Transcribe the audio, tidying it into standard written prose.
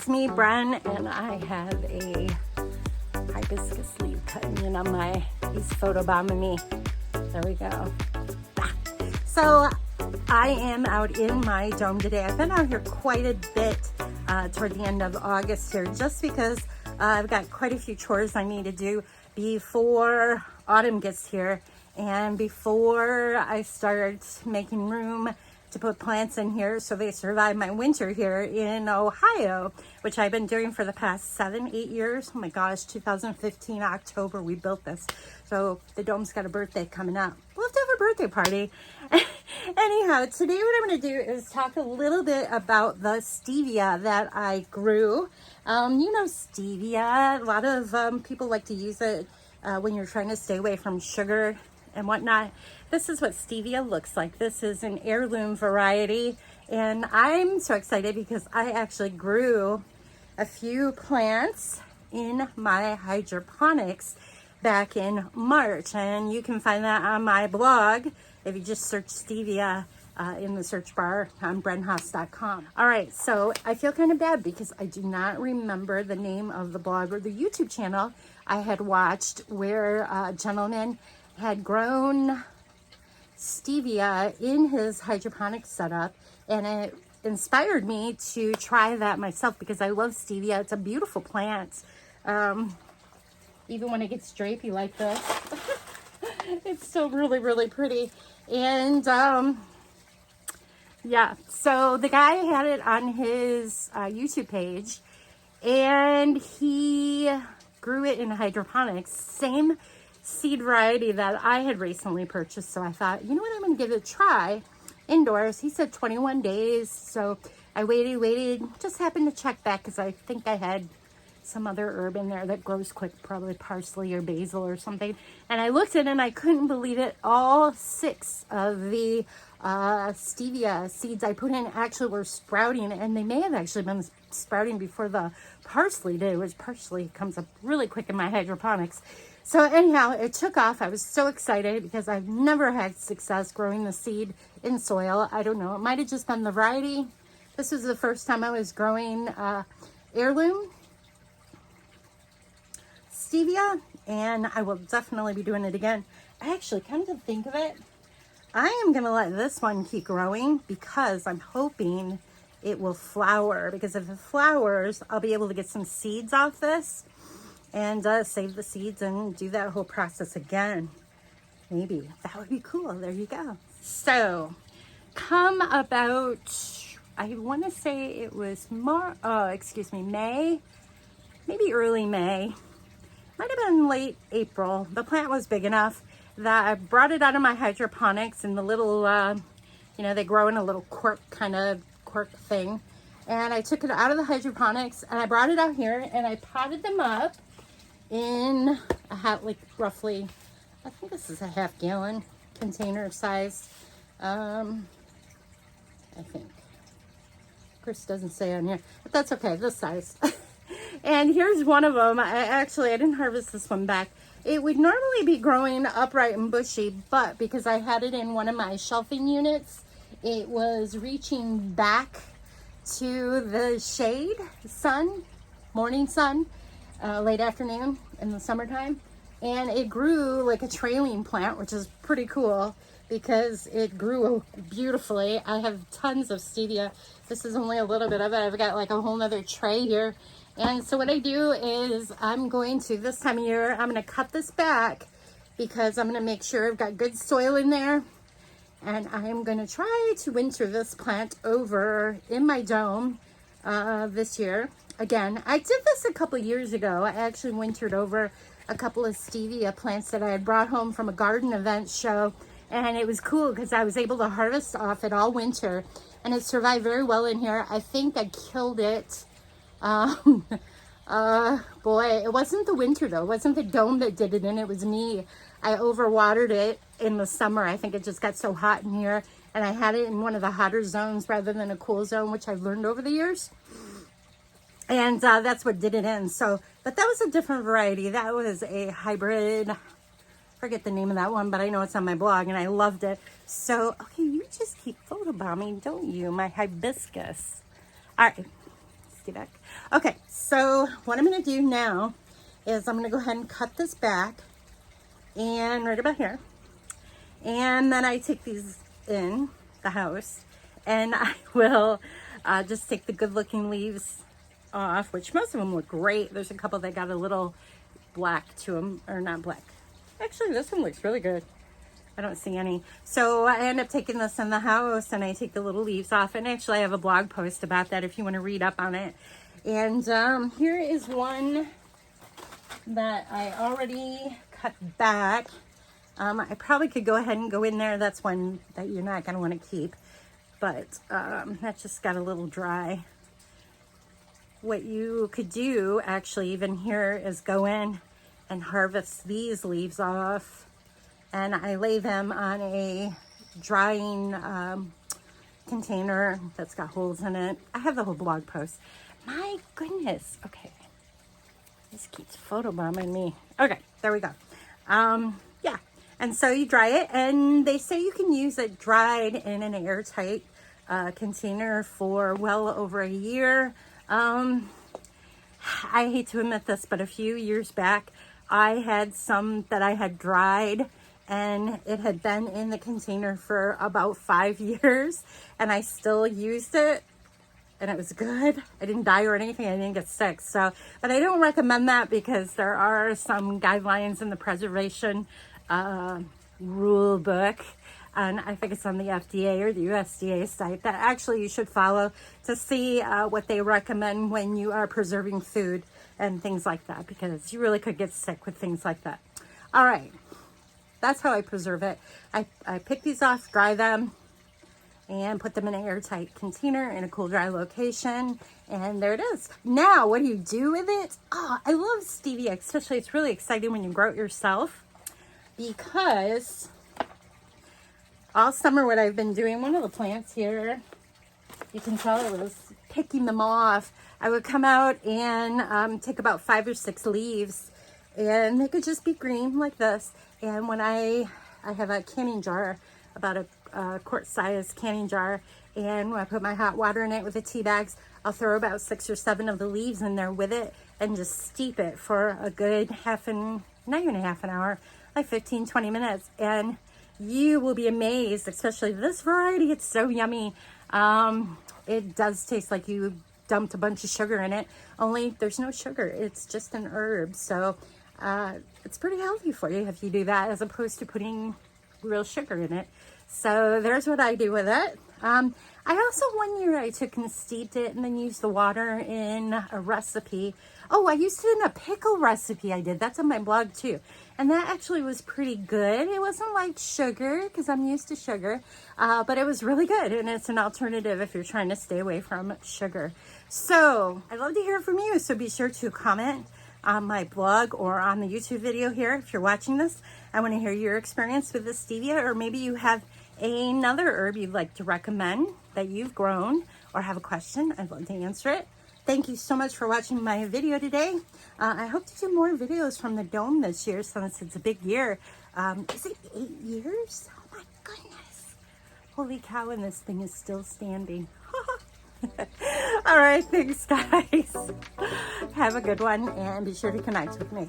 It's me, Bren, and I have a hibiscus leaf cutting in on my, he's photobombing me. There we go. So I am out in my dome today. I've been out here quite a bit toward the end of August here, just because I've got quite a few chores I need to do before autumn gets here and before I start making room to put plants in here so they survive my winter here in Ohio, which I've been doing for the past 7-8 years. Oh my gosh, 2015 October we built this. So the dome's got a birthday coming up. We'll have to have a birthday party. Anyhow, today what I'm going to do is talk a little bit about the stevia that I grew. You know stevia, a lot of people like to use it when you're trying to stay away from sugar and whatnot. This is what stevia looks like. This is an heirloom variety, and I'm so excited because I actually grew a few plants in my hydroponics back in March, and you can find that on my blog if you just search stevia in the search bar on brenhaas.com. All right, so I feel kind of bad because I do not remember the name of the blog or the YouTube channel I had watched where a gentleman had grown stevia in his hydroponic setup, and it inspired me to try that myself because I love stevia. It's a beautiful plant. Even when it gets drapey like this, it's still really, really pretty. And yeah, so the guy had it on his YouTube page, and he grew it in hydroponics, same seed variety that I had recently purchased. So I thought, you know what, I'm going to give it a try indoors. He said 21 days. So I waited, just happened to check back because I think I had some other herb in there that grows quick, probably parsley or basil or something. And I looked at it and I couldn't believe it. All 6 of the stevia seeds I put in actually were sprouting, and they may have actually been sprouting before the parsley did, which parsley comes up really quick in my hydroponics. So anyhow, it took off. I was so excited because I've never had success growing the seed in soil. I don't know, it might have just been the variety. This was the first time I was growing heirloom stevia, and I will definitely be doing it again. Actually, come to think of it, I am going to let this one keep growing because I'm hoping it will flower, because if it flowers, I'll be able to get some seeds off this and save the seeds and do that whole process again. Maybe that would be cool. There you go. So come about, I want to say it was May, maybe early May, might have been late April. The plant was big enough that I brought it out of my hydroponics in the little, you know, they grow in a little cork thing. And I took it out of the hydroponics and I brought it out here and I potted them up in a hat, like roughly, I think this is a half gallon container size. I think. Chris doesn't say on here, but that's okay, this size. And here's one of them. I didn't harvest this one back. It would normally be growing upright and bushy, but because I had it in one of my shelving units, it was reaching back to the shade, sun, morning sun, late afternoon in the summertime. And it grew like a trailing plant, which is pretty cool because it grew beautifully. I have tons of stevia. This is only a little bit of it. I've got like a whole nother tray here. And so what I do is I'm going to, this time of year, I'm going to cut this back because I'm going to make sure I've got good soil in there. And I'm going to try to winter this plant over in my dome this year. Again, I did this a couple years ago. I actually wintered over a couple of stevia plants that I had brought home from a garden event show. And it was cool because I was able to harvest off it all winter. And it survived very well in here. I think I killed it. Boy, it wasn't the winter though. It wasn't the dome that did it in. It was me. I overwatered it in the summer. I think it just got so hot in here. And I had it in one of the hotter zones rather than a cool zone, which I've learned over the years. And that's what did it in. So, but that was a different variety. That was a hybrid. Forget the name of that one, but I know it's on my blog and I loved it. So, okay, you just keep photobombing, don't you? My hibiscus. All right. turkey neck. Okay, so what I'm going to do now is I'm going to go ahead and cut this back and right about here. And then I take these in the house and I will just take the good looking leaves off, which most of them look great. There's a couple that got a little black to them, or not black. Actually, this one looks really good. I don't see any. So I end up taking this in the house and I take the little leaves off. And actually I have a blog post about that if you want to read up on it. And here is one that I already cut back. I probably could go ahead and go in there. That's one that you're not going to want to keep. But that just got a little dry. What you could do actually even here is go in and harvest these leaves off. And I lay them on a drying container that's got holes in it. I have the whole blog post. My goodness. Okay. This keeps photobombing me. Okay, there we go. Yeah. And so you dry it, and they say you can use it dried in an airtight container for well over a year. I hate to admit this, but a few years back, I had some that I had dried, and it had been in the container for about 5 years, and I still used it, and it was good. I didn't die or anything. I didn't get sick. So, but I don't recommend that because there are some guidelines in the preservation rule book, and I think it's on the FDA or the USDA site, that actually you should follow to see what they recommend when you are preserving food and things like that, because you really could get sick with things like that. All right. That's how I preserve it. I pick these off, dry them, and put them in an airtight container in a cool, dry location. And there it is. Now, what do you do with it? Oh, I love stevia, especially it's really exciting when you grow it yourself, because all summer what I've been doing, one of the plants here, you can tell it was picking them off. I would come out and take about 5 or 6 leaves, and they could just be green like this. And when I have a canning jar, about a quart size canning jar, and when I put my hot water in it with the tea bags, I'll throw about 6 or 7 of the leaves in there with it and just steep it for a good not even half an hour, like 15, 20 minutes. And you will be amazed, especially this variety. It's so yummy. It does taste like you dumped a bunch of sugar in it, only there's no sugar. It's just an herb. So it's pretty healthy for you if you do that, as opposed to putting real sugar in it. So there's what I do with it. I also, one year I took and steeped it and then used the water in a recipe. Oh, I used it in a pickle recipe I did. That's on my blog too. And that actually was pretty good. It wasn't like sugar, because I'm used to sugar, but it was really good. And it's an alternative if you're trying to stay away from sugar. So I'd love to hear from you. So be sure to comment on my blog or on the YouTube video here if you're watching this. I want to hear your experience with the stevia, or maybe you have another herb you'd like to recommend that you've grown or have a question. I'd love to answer it. Thank you so much for watching my video today. I hope to do more videos from the dome this year, since it's a big year. Is it 8 years? Oh my goodness. Holy cow, and this thing is still standing. All right, thanks guys. Have a good one, and be sure to connect with me.